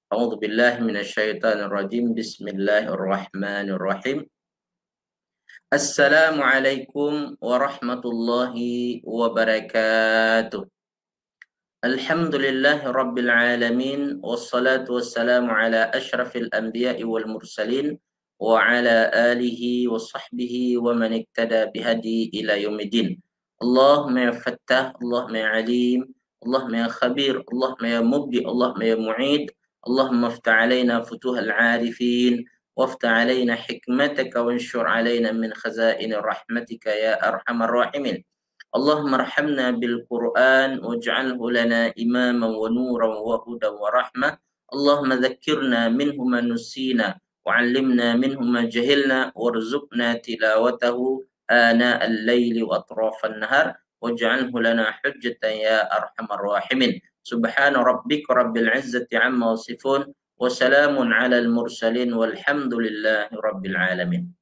A'udzu billahi minasyaitonir rajim. Bismillahirrahmanirrahim. Assalamualaikum warahmatullahi wabarakatuh. Alhamdulillahi rabbil alamin, wassalatu wassalamu ala asyrafil anbiya'i wal mursalin wa ala alihi wa sahbihi wa man iktada bihadi ila yaumiddin. Allahumma ya fattah, Allahumma ya alim, Allahumma ya khabir, Allahumma ya mubdi, Allahumma ya mu'id. اللهم افتح علينا فتوح العارفين وافتح علينا حكمتك وانشر علينا من خزائن رحمتك يا أرحم الراحمين. اللهم ارحمنا بالقرآن واجعله لنا إماما ونورا وهدى ورحمة. اللهم ذكرنا منه ما نسينا وعلمنا منه ما جهلنا وارزقنا تلاوته آناء الليل وأطراف النهار واجعله لنا حجة يا أرحم الراحمين. Subhana rabbika rabbil izzati amma wasifun wa salamun alal mursalin walhamdulillahi rabbil alamin.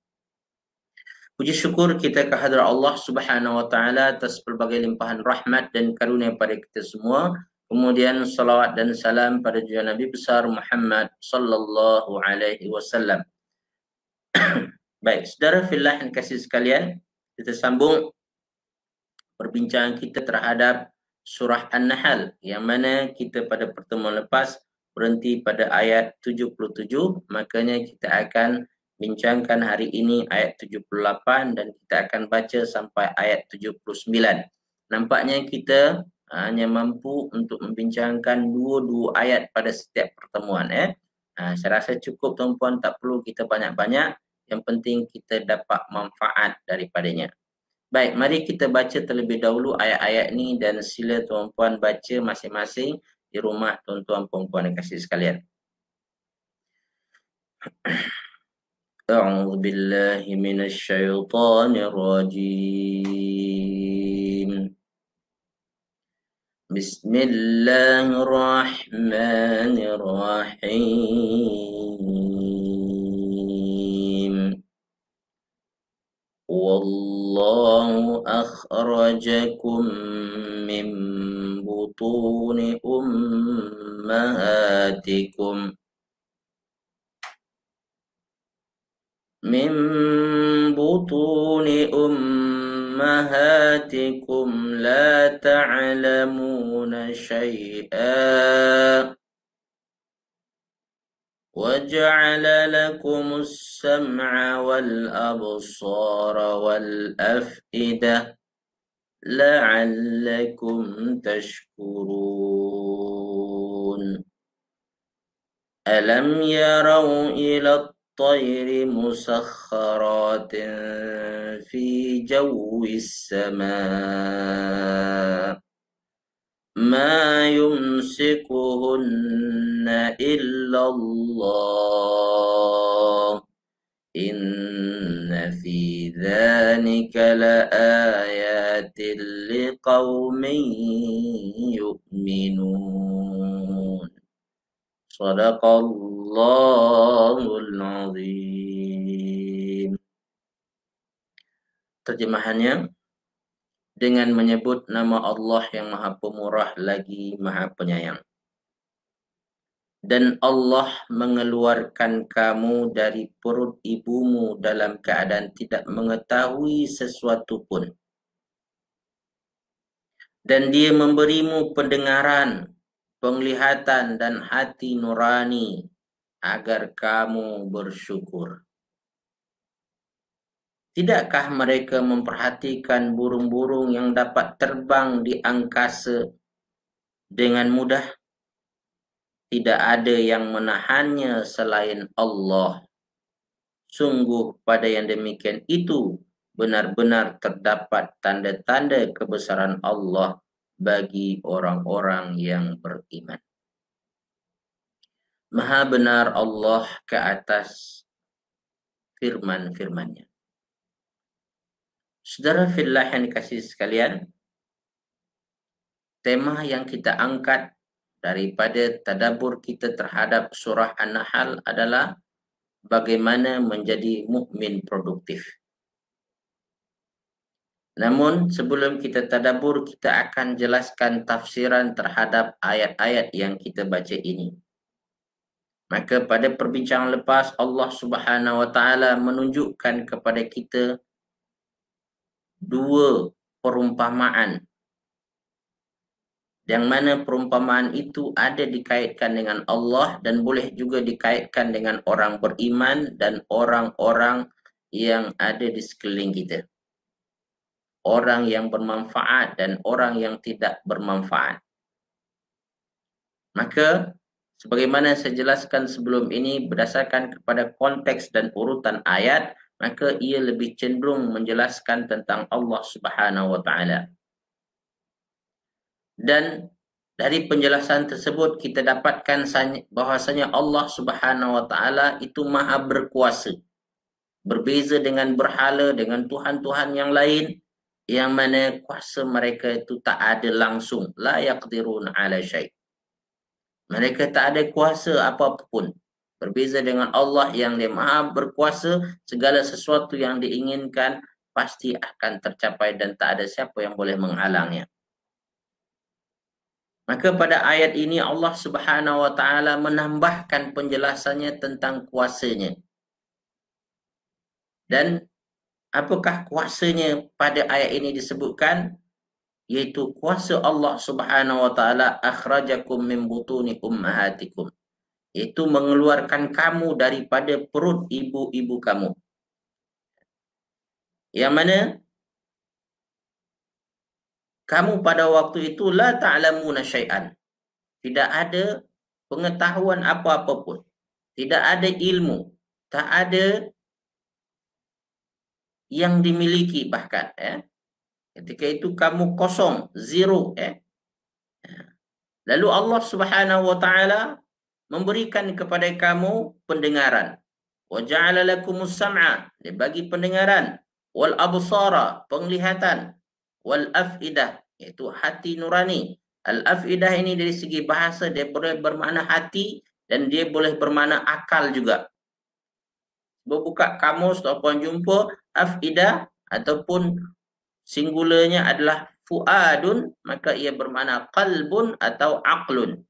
Puji syukur kita kehadrat Allah Subhanahu wa taala atas pelbagai limpahan rahmat dan karunia pada kita semua. Kemudian salawat dan salam pada junjungan Nabi besar Muhammad sallallahu alaihi wasallam. Baik, saudara fillah yang kasih sekalian, kita sambung perbincangan kita terhadap surah An-Nahl, yang mana kita pada pertemuan lepas berhenti pada ayat 77, makanya kita akan bincangkan hari ini ayat 78 dan kita akan baca sampai ayat 79. Nampaknya kita hanya mampu untuk membincangkan dua ayat pada setiap pertemuan. Saya rasa cukup tuan-puan, tak perlu kita banyak-banyak, yang penting kita dapat manfaat daripadanya. Baik, mari kita baca terlebih dahulu ayat-ayat ini dan sila tuan-puan baca masing-masing di rumah tuan-tuan puan-puan yang kasih sekalian. A'udzu billahi minasyaitonir rajim. Bismillahirrahmanirrahim. والله أخرجكم من بطون أمهاتكم لا تعلمون شيئا وجعل لكم السمع والأبصار والأفئدة لعلكم تشكرون ألم يروا إلى الطير مسخرات في جو السماء ما يمسكهن إلا الله إن في ذلك لآيات لقوم يؤمنون صدق الله العظيم. Terjemahannya, dengan menyebut nama Allah yang Maha Pemurah lagi Maha Penyayang. Dan Allah mengeluarkan kamu dari perut ibumu dalam keadaan tidak mengetahui sesuatu pun. Dan Dia memberimu pendengaran, penglihatan dan hati nurani agar kamu bersyukur. Tidakkah mereka memperhatikan burung-burung yang dapat terbang di angkasa dengan mudah? Tidak ada yang menahannya selain Allah. Sungguh pada yang demikian itu benar-benar terdapat tanda-tanda kebesaran Allah bagi orang-orang yang beriman. Maha benar Allah ke atas firman-firman-Nya. Saudara fillah yang dikasihi sekalian, tema yang kita angkat daripada tadabbur kita terhadap surah An-Nahl adalah bagaimana menjadi mukmin produktif. Namun sebelum kita tadabbur, kita akan jelaskan tafsiran terhadap ayat-ayat yang kita baca ini. Maka pada perbincangan lepas Allah Subhanahu wa taala menunjukkan kepada kita dua perumpamaan, yang mana perumpamaan itu ada dikaitkan dengan Allah dan boleh juga dikaitkan dengan orang beriman dan orang-orang yang ada di sekeliling kita. Orang yang bermanfaat dan orang yang tidak bermanfaat. Maka sebagaimana saya jelaskan sebelum ini, berdasarkan kepada konteks dan urutan ayat, maka ia lebih cenderung menjelaskan tentang Allah Subhanahu wa taala. Dan dari penjelasan tersebut kita dapatkan bahwasanya Allah Subhanahu wa taala itu Maha berkuasa. Berbeza dengan berhala, dengan tuhan-tuhan yang lain yang mana kuasa mereka itu tak ada langsung, la yaqdiruna ala syai'. Mereka tak ada kuasa apapun. Berbeza dengan Allah yang Dia Maha berkuasa, segala sesuatu yang diinginkan pasti akan tercapai dan tak ada siapa yang boleh menghalangnya. Maka pada ayat ini Allah Subhanahu wa taala menambahkan penjelasannya tentang kuasanya. Dan apakah kuasanya pada ayat ini disebutkan? Yaitu kuasa Allah Subhanahu wa taala akhrajakum min butuni ummahatikum. Itu mengeluarkan kamu daripada perut ibu-ibu kamu. Yang mana kamu pada waktu itu la ta'lamuna syai'an. Tidak ada pengetahuan apa-apa pun. Tidak ada ilmu. Tak ada yang dimiliki bahkan. Ketika itu kamu kosong, zero. Lalu Allah Subhanahu wa taala memberikan kepada kamu pendengaran. Wa ja'ala lakumus sam'a, dia bagi pendengaran, wal absara, penglihatan, wal af'idah, iaitu hati nurani. Al afidah ini dari segi bahasa dia boleh bermakna hati dan dia boleh bermakna akal juga. Buka kamus ataupun jumpa afidah ataupun singularnya adalah fuadun, maka ia bermakna qalbun atau aqlun.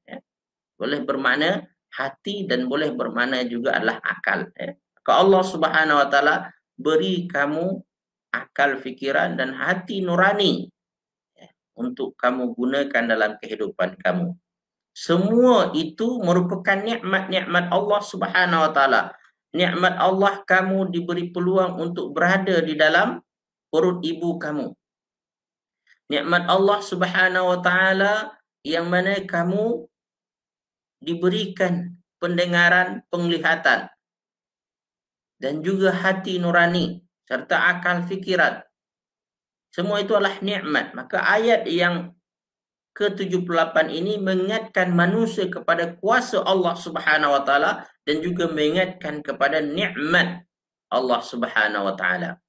Boleh bermakna hati dan boleh bermakna juga adalah akal. Maka Allah Subhanahu wa taala beri kamu akal fikiran dan hati nurani untuk kamu gunakan dalam kehidupan kamu. Semua itu merupakan nikmat-nikmat Allah Subhanahu wa taala. Nikmat Allah kamu diberi peluang untuk berada di dalam perut ibu kamu. Nikmat Allah Subhanahu wa taala yang mana kamu diberikan pendengaran, penglihatan dan juga hati nurani serta akal fikiran. Semua itu adalah nikmat. Maka ayat yang ke-78 ini mengingatkan manusia kepada kuasa Allah Subhanahu wa taala dan juga mengingatkan kepada nikmat Allah Subhanahu wa taala.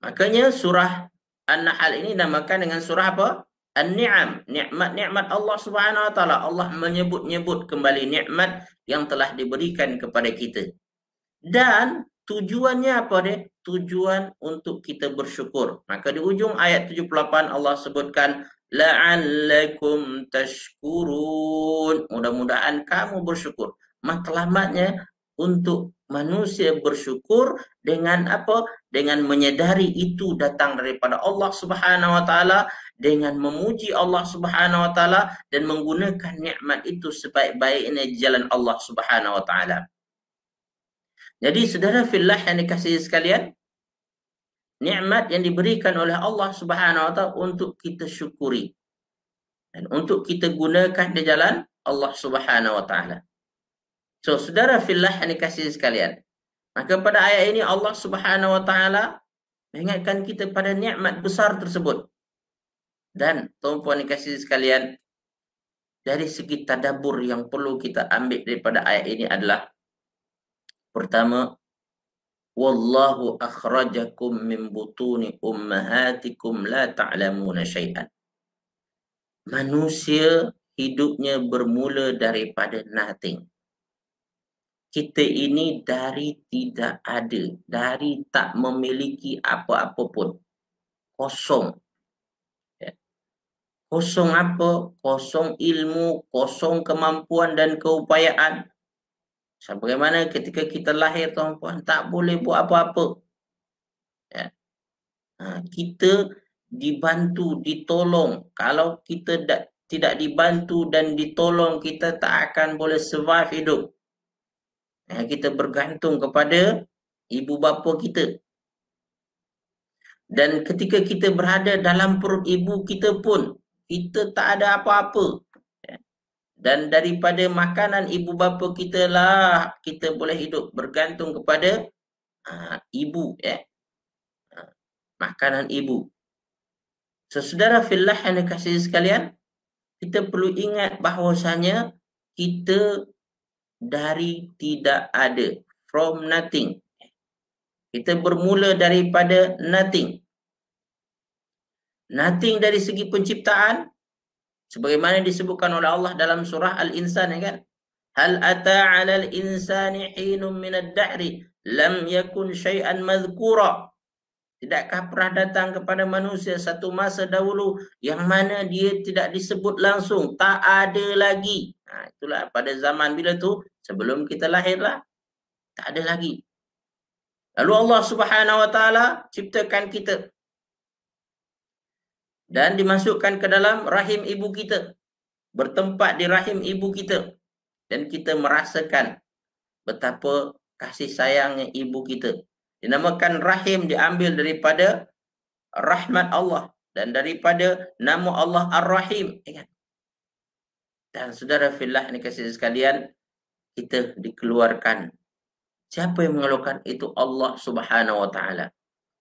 Makanya surah An-Nahl ini dinamakan dengan surah apa? An-Ni'am, nikmat-nikmat Allah Subhanahu wa taala. Allah menyebut-nyebut kembali nikmat yang telah diberikan kepada kita. Dan tujuannya apa dia? Tujuan untuk kita bersyukur. Maka di ujung ayat 78 Allah sebutkan la'allakum tashkurun. Mudah-mudahan kamu bersyukur. Matlamatnya untuk manusia bersyukur dengan apa? Dengan menyedari itu datang daripada Allah Subhanahu wa taala, dengan memuji Allah Subhanahu wa taala dan menggunakan nikmat itu sebaik-baiknya jalan Allah Subhanahu wa taala. Jadi saudara fillah yang dikasihi sekalian, nikmat yang diberikan oleh Allah Subhanahu wa taala untuk kita syukuri dan untuk kita gunakan di jalan Allah Subhanahu wa taala. So, saudara fillah yang dikasihi sekalian, maka pada ayat ini Allah Subhanahu wa taala mengingatkan kita pada nikmat besar tersebut. Dan tuan-puan dikasihi sekalian, dari segi tadabbur yang perlu kita ambil daripada ayat ini adalah pertama, wallahu akhrajakum min butuni ummahatikum la ta'lamuna syai'an. Manusia hidupnya bermula daripada nothing. Kita ini dari tidak ada, dari tak memiliki apa-apa pun. Kosong. Kosong apa? Kosong ilmu, kosong kemampuan dan keupayaan. Sebagaimana ketika kita lahir, tuan-puan, tak boleh buat apa-apa. Ya. Kita dibantu, ditolong. Kalau kita tidak dibantu dan ditolong, kita tak akan boleh survive hidup. Kita bergantung kepada ibu bapa kita. Dan ketika kita berada dalam perut ibu kita pun, kita tak ada apa-apa. Dan daripada makanan ibu bapa kita lah kita boleh hidup, bergantung kepada ibu. Makanan ibu. So, saudara fillah yang dikasihi sekalian, kita perlu ingat bahawasanya kita dari tidak ada, from nothing. Kita bermula daripada nothing. Nothing dari segi penciptaan, sebagaimana disebutkan oleh Allah dalam surah Al-Insan, kan? Hal ata 'alal insani hinun minad dahri lam yakun syai'an madhkura. Tidakkah pernah datang kepada manusia satu masa dahulu yang mana dia tidak disebut langsung, tak ada lagi. Itulah pada zaman bila tu, sebelum kita lahirlah, tak ada lagi. Lalu Allah Subhanahu Wa Taala ciptakan kita dan dimasukkan ke dalam rahim ibu kita, bertempat di rahim ibu kita, dan kita merasakan betapa kasih sayangnya ibu kita. Dinamakan rahim, diambil daripada rahmat Allah dan daripada nama Allah Ar-Rahim. Dan saudara fillah ni kasih sekalian, kita dikeluarkan. Siapa yang mengeluarkan? Itu Allah Subhanahu Wa Taala.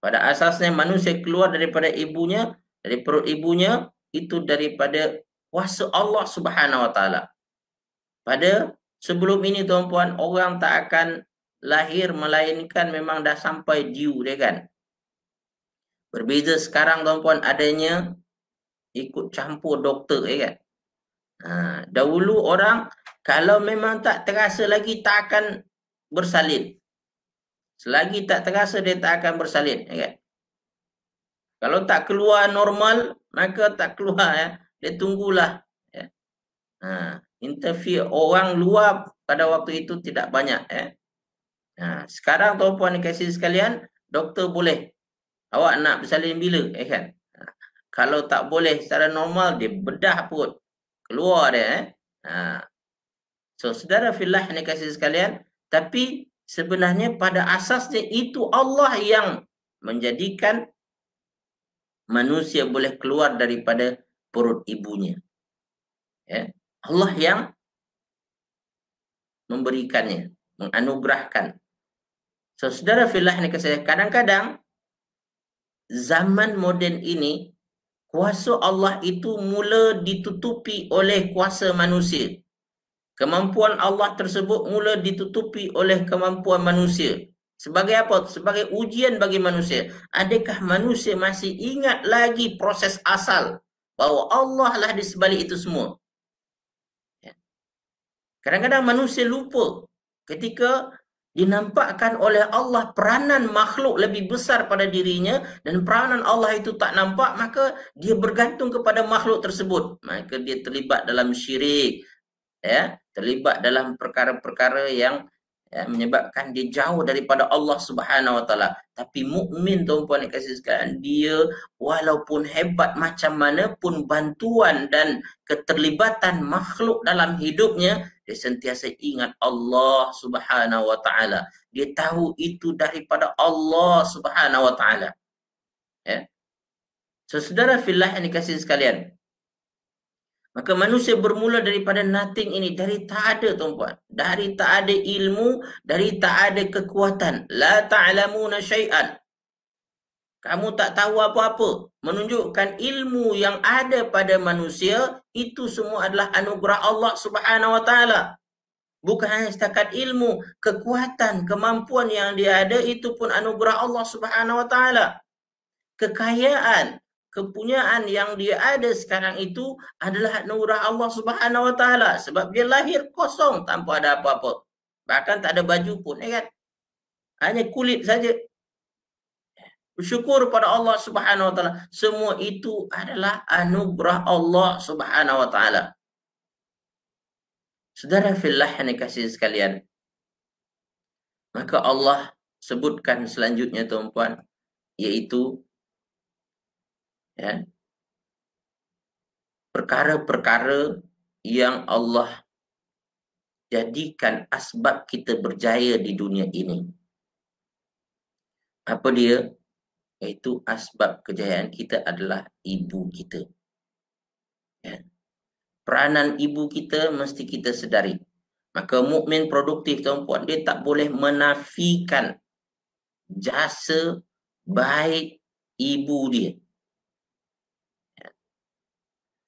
Pada asasnya manusia keluar daripada ibunya, dari perut ibunya, itu daripada kuasa Allah Subhanahu Wa Taala. Pada sebelum ini, tuan-puan, orang tak akan lahir melainkan memang dah sampai due dia, kan. Berbeza sekarang, tuan-puan, adanya ikut campur doktor, kan. Dahulu orang kalau memang tak terasa lagi, tak akan bersalin. Selagi tak terasa, dia tak akan bersalin, kan. Kalau tak keluar normal, maka tak keluar, dia tunggulah. Interview orang luar pada waktu itu tidak banyak. Sekarang, tuan-puan dikasih sekalian, doktor boleh. Awak nak bersalin bila, kan? Kalau tak boleh secara normal, dia bedah perut, keluar dia. So, saudara fillah yang dikasih sekalian, tapi sebenarnya pada asasnya itu Allah yang menjadikan manusia boleh keluar daripada perut ibunya. Allah yang memberikannya, menganugerahkan. So, saudara fillah ni kasih, kadang-kadang zaman moden ini kuasa Allah itu mula ditutupi oleh kuasa manusia. Kemampuan Allah tersebut mula ditutupi oleh kemampuan manusia. Sebagai apa? Sebagai ujian bagi manusia. Adakah manusia masih ingat lagi proses asal bahawa Allah lah di sebalik itu semua? Kadang-kadang manusia lupa ketika dinampakkan oleh Allah peranan makhluk lebih besar pada dirinya dan peranan Allah itu tak nampak, maka dia bergantung kepada makhluk tersebut. Maka dia terlibat dalam syirik, terlibat dalam perkara-perkara yang menyebabkan dia jauh daripada Allah Subhanahu Wa Taala. Tapi mukmin, tuan-puan yang kasih sekalian, dia walaupun hebat macam mana pun bantuan dan keterlibatan makhluk dalam hidupnya, dia sentiasa ingat Allah Subhanahu Wa Taala. Dia tahu itu daripada Allah Subhanahu Wa Taala. So, saudara fillah yang dikasihi sekalian, maka manusia bermula daripada nothing ini, dari tak ada, tuan-puan. Dari tak ada ilmu, dari tak ada kekuatan. La ta'lamuna syai'an. Kamu tak tahu apa-apa. Menunjukkan ilmu yang ada pada manusia, itu semua adalah anugerah Allah Subhanahu Wa Taala. Bukan hanya setakat ilmu, kekuatan, kemampuan yang dia ada, itu pun anugerah Allah Subhanahu Wa Taala. Kekayaan, kepunyaan yang dia ada sekarang itu adalah anugerah Allah Subhanahu Wa Taala, sebab dia lahir kosong tanpa ada apa-apa. Bahkan tak ada baju pun, kan? Hanya kulit saja. Bersyukur pada Allah Subhanahu wa taala. Semua itu adalah anugerah Allah Subhanahu wa taala. Saudara fillah yang dikasihi sekalian, maka Allah sebutkan selanjutnya tuan-puan, yaitu ya, perkara-perkara yang Allah jadikan asbab kita berjaya di dunia ini. Apa dia? Yaitu asbab kejayaan kita adalah ibu kita. Ya. Peranan ibu kita mesti kita sedari. Maka mukmin produktif tuan-puan, dia tak boleh menafikan jasa baik ibu dia.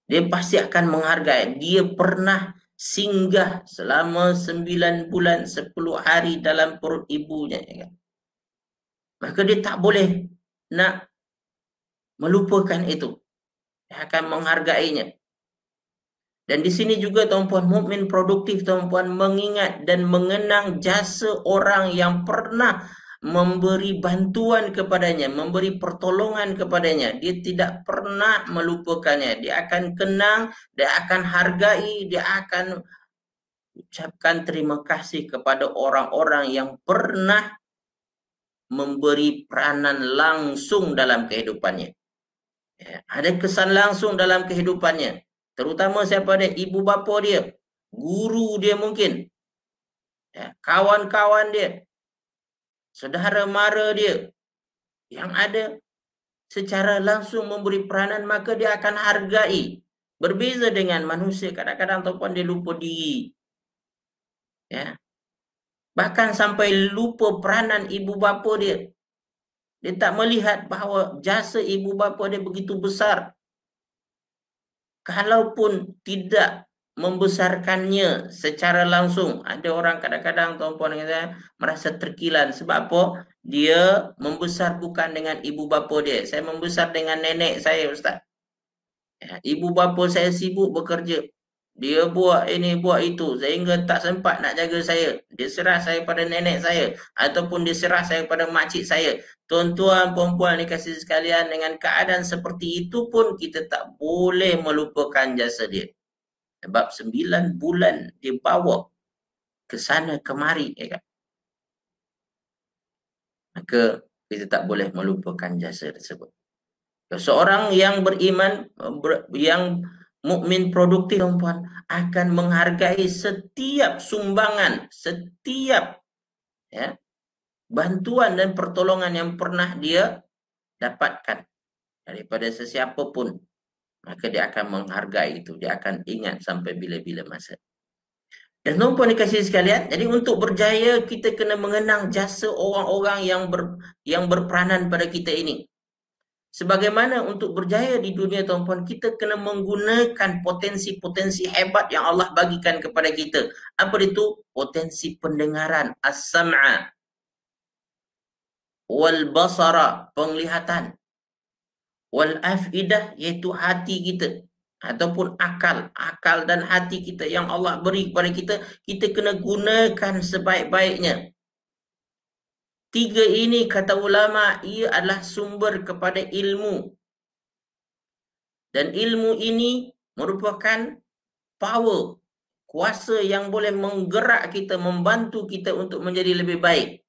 Dia pasti akan menghargai. Dia pernah singgah selama 9 bulan 10 hari dalam perut ibunya. Maka dia tak boleh nak melupakan itu. Dia akan menghargainya. Dan di sini juga tuan-puan, mukmin produktif tuan-puan mengingat dan mengenang jasa orang yang pernah memberi bantuan kepadanya, memberi pertolongan kepadanya. Dia tidak pernah melupakannya. Dia akan kenang, dia akan hargai, dia akan ucapkan terima kasih kepada orang-orang yang pernah memberi peranan langsung dalam kehidupannya. Ya, ada kesan langsung dalam kehidupannya. Terutama siapa dia? Ibu bapa dia, guru dia mungkin, ya, kawan-kawan dia, saudara mara dia, yang ada secara langsung memberi peranan, maka dia akan hargai. Berbeza dengan manusia, kadang-kadang ataupun dia lupa diri. Ya. Bahkan sampai lupa peranan ibu bapa dia. Dia tak melihat bahawa jasa ibu bapa dia begitu besar. Kalaupun tidak membesarkannya secara langsung, ada orang kadang-kadang tuan-puan dengan saya merasa terkilan. Sebab apa? Dia membesar bukan dengan ibu bapa dia. Saya membesar dengan nenek saya, Ustaz. Ya, ibu bapa saya sibuk bekerja. Dia buat ini, buat itu, sehingga tak sempat nak jaga saya. Dia serah saya pada nenek saya, ataupun dia serah saya pada makcik saya. Tuan-tuan, puan-puan dikasihi sekalian, dengan keadaan seperti itu pun kita tak boleh melupakan jasa dia. Sebab 9 bulan dia bawa ke sana kemari, ya kan? Maka kita tak boleh melupakan jasa tersebut. Seorang yang beriman, yang mukmin produktif, tuan-puan, akan menghargai setiap sumbangan, setiap ya, bantuan dan pertolongan yang pernah dia dapatkan daripada sesiapa pun. Maka dia akan menghargai itu, dia akan ingat sampai bila-bila masa. Dan tuan-puan dikasihi sekalian, jadi untuk berjaya kita kena mengenang jasa orang-orang yang berperanan pada kita ini. Sebagaimana untuk berjaya di dunia, tuan-puan, kita kena menggunakan potensi-potensi hebat yang Allah bagikan kepada kita. Apa itu? Potensi pendengaran, as-sam'a, wal basara, penglihatan, wal afidah, iaitu hati kita, ataupun akal dan hati kita yang Allah beri kepada kita, kita kena gunakan sebaik-baiknya. 3 ini, kata ulama, ia adalah sumber kepada ilmu. Dan ilmu ini merupakan power, kuasa yang boleh menggerak kita, membantu kita untuk menjadi lebih baik.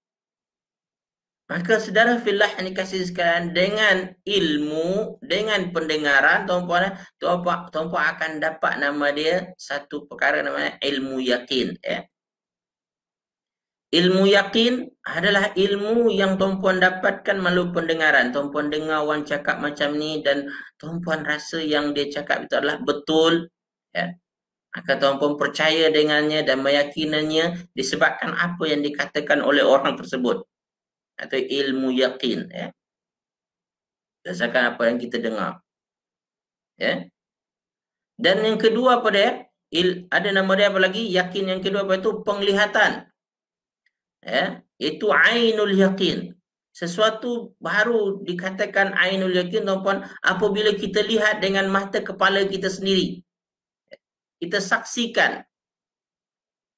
Maka saudara fillah yang dikasihi sekalian, dengan ilmu, dengan pendengaran, tuan-puan akan dapat nama dia, satu perkara namanya ilmu yakin. Ya. Ilmu yakin adalah ilmu yang tuan-puan dapatkan melalui pendengaran. Tuan-puan dengar orang cakap macam ni dan tuan-puan rasa yang dia cakap itu adalah betul. Ya. Maka tuan-puan percaya dengannya dan meyakininya disebabkan apa yang dikatakan oleh orang tersebut. Atau ilmu yakin. Ya. Berdasarkan apa yang kita dengar. Ya. Dan yang kedua apa dia? Ada nama dia apa lagi? Yakin yang kedua apa itu? Penglihatan. Ya, itu ainul yakin. Sesuatu baru dikatakan ainul yakin, tuan-puan, apabila kita lihat dengan mata kepala kita sendiri. Kita saksikan.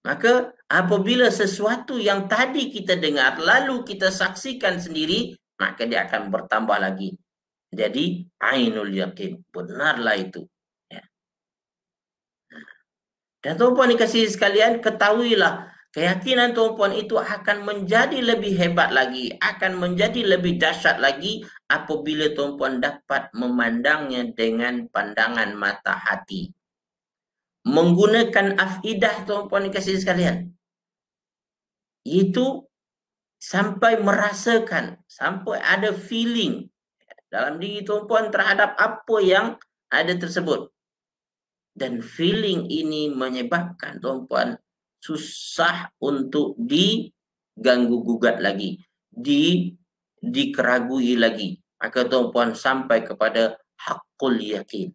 Maka apabila sesuatu yang tadi kita dengar lalu kita saksikan sendiri, maka dia akan bertambah lagi. Jadi ainul yakin, benarlah itu. Ya. Dan tuan-puan dikasihi sekalian, ketahuilah keyakinan tuan-puan itu akan menjadi lebih hebat lagi, akan menjadi lebih dahsyat lagi apabila tuan-puan dapat memandangnya dengan pandangan mata hati. Menggunakan afidah tuan-puan dikasihi sekalian. Itu sampai merasakan, sampai ada feeling dalam diri tuan-puan terhadap apa yang ada tersebut. Dan feeling ini menyebabkan tuan-puan susah untuk diganggu gugat lagi, dikeragui lagi. Maka tuan-puan sampai kepada haqqul yakin.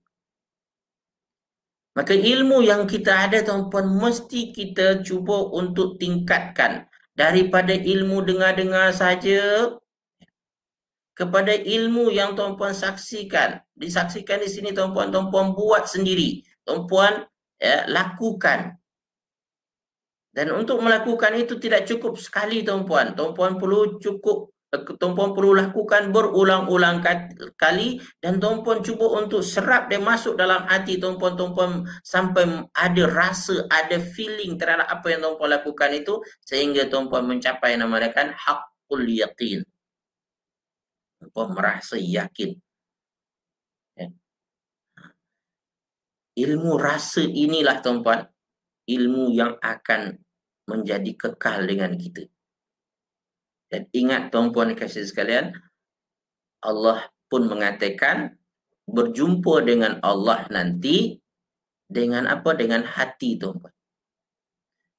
Maka ilmu yang kita ada tuan-puan mesti kita cuba untuk tingkatkan. Daripada ilmu dengar-dengar saja kepada ilmu yang tuan-puan saksikan. Disaksikan di sini tuan-puan buat sendiri. Tuan-puan lakukan. Dan untuk melakukan itu tidak cukup sekali tuan-puan. Tuan-puan perlu lakukan berulang-ulang kali dan tuan-puan cuba untuk serap dia masuk dalam hati tuan-puan sampai ada rasa, ada feeling terhadap apa yang tuan-puan lakukan itu sehingga tuan-puan mencapai yang namanya haqqul yaqin. Tuan-puan merasa yakin. Ilmu rasa inilah tuan-puan, ilmu yang akan menjadi kekal dengan kita. Dan ingat tuan-puan dikasihi sekalian, Allah pun mengatakan berjumpa dengan Allah nanti dengan apa? Dengan hati tuan-puan.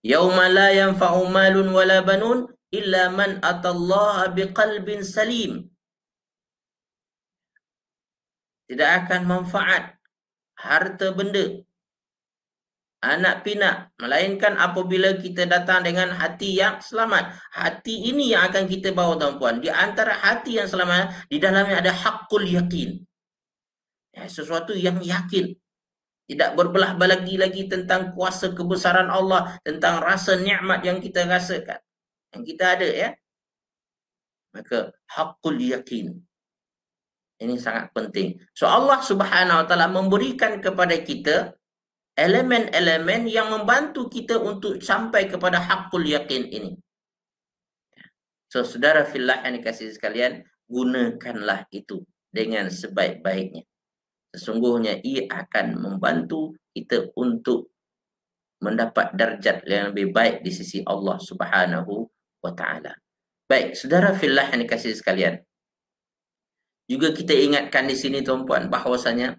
Yauma la yanfa'u malun wala banun illa man atallaha biqalbin salim. Tidak akan manfaat harta benda, anak pinak, melainkan apabila kita datang dengan hati yang selamat. Hati ini yang akan kita bawa tuan-puan. Di antara hati yang selamat, di dalamnya ada haqqul yakin. Sesuatu yang yakin. Tidak berbelah lagi tentang kuasa kebesaran Allah, tentang rasa nikmat yang kita rasakan, yang kita ada ya. Maka haqqul yakin. Ini sangat penting. So Allah Subhanahu wa taala memberikan kepada kita elemen-elemen yang membantu kita untuk sampai kepada haqqul yakin ini. So saudara fillah yang dikasihi sekalian, gunakanlah itu dengan sebaik-baiknya. Sesungguhnya ia akan membantu kita untuk mendapat darjat yang lebih baik di sisi Allah Subhanahu wa taala. Baik, saudara fillah yang dikasihi sekalian. Juga kita ingatkan di sini tuan-puan bahwasanya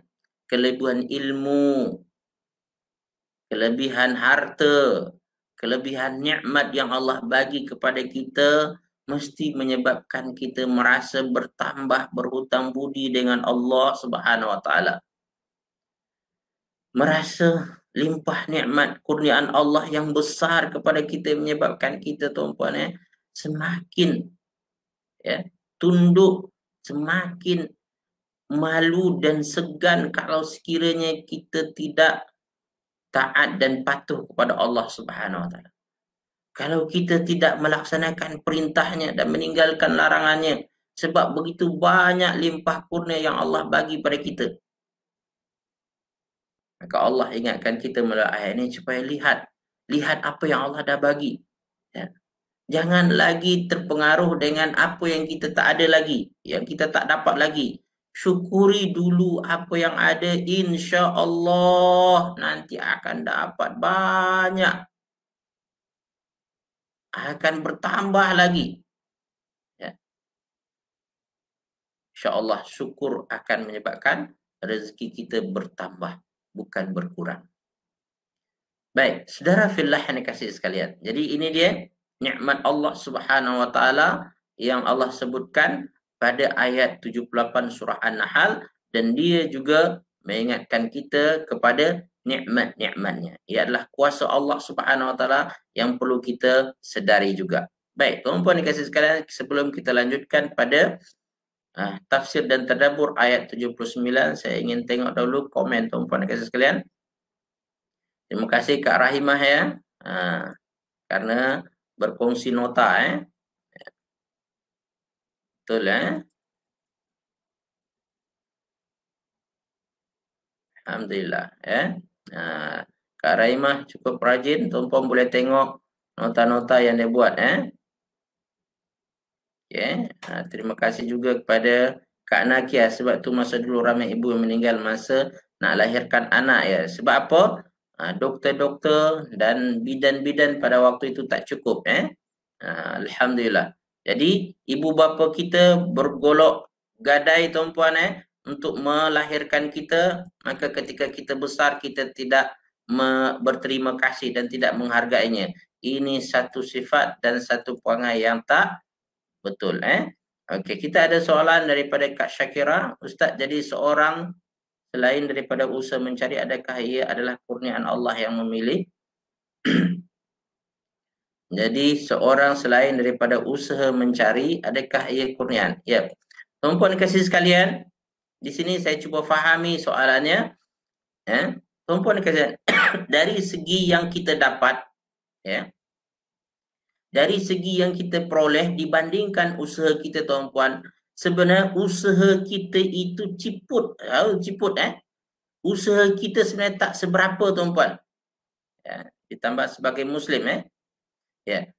kelebihan ilmu, kelebihan harta, kelebihan nikmat yang Allah bagi kepada kita mesti menyebabkan kita merasa bertambah berhutang budi dengan Allah Subhanahu wa taala. Merasa limpah nikmat kurniaan Allah yang besar kepada kita menyebabkan kita tuan-puan semakin tunduk, semakin malu dan segan kalau sekiranya kita tidak taat dan patuh kepada Allah Subhanahu wa taala. Kalau kita tidak melaksanakan perintahnya dan meninggalkan larangannya, sebab begitu banyak limpah kurnia yang Allah bagi pada kita. Maka Allah ingatkan kita melalui ayat ini supaya lihat apa yang Allah dah bagi. Ya. Jangan lagi terpengaruh dengan apa yang kita tak ada lagi, yang kita tak dapat lagi. Syukuri dulu apa yang ada, insya Allah nanti akan dapat banyak. Akan bertambah lagi. Ya. Insya Allah syukur akan menyebabkan rezeki kita bertambah, bukan berkurang. Baik, saudara fillah yang dikasihi sekalian. Jadi ini dia nikmat Allah Subhanahu wa taala yang Allah sebutkan pada ayat 78 surah An-Nahl dan dia juga mengingatkan kita kepada nikmat-nikmatnya. Ia adalah kuasa Allah Subhanahu wa taala yang perlu kita sedari juga. Baik, tuan-tuan dikasihi sekalian, sebelum kita lanjutkan pada tafsir dan tadabbur ayat 79, saya ingin tengok dahulu komen tuan-tuan dikasihi sekalian. Terima kasih Kak Rahimah ya, karena berkongsi nota Betul Alhamdulillah Kak Raimah cukup rajin, tuan-puan boleh tengok nota-nota yang dia buat terima kasih juga kepada Kak Nakia, sebab tu masa dulu ramai ibu yang meninggal masa nak lahirkan anak Sebab apa? Doktor-doktor dan bidan-bidan pada waktu itu tak cukup Alhamdulillah. Jadi ibu bapa kita bergolok gadai tuan-puan untuk melahirkan kita, maka ketika kita besar kita tidak berterima kasih dan tidak menghargainya. Ini satu sifat dan satu perangai yang tak betul Okey, kita ada soalan daripada Kak Syakira. Ustaz, jadi seorang selain daripada usaha mencari, adakah ia adalah kurniaan Allah yang memilih? Jadi seorang selain daripada usaha mencari, adakah ia kurniaan? Ya. Tuan-puan kasih sekalian, di sini saya cuba fahami soalannya. Tuan-puan kasih dari segi yang kita dapat, dari segi yang kita peroleh dibandingkan usaha kita tuan-puan, sebenarnya usaha kita itu ciput. Usaha kita sebenarnya tak seberapa tuan-puan. Ditambah sebagai Muslim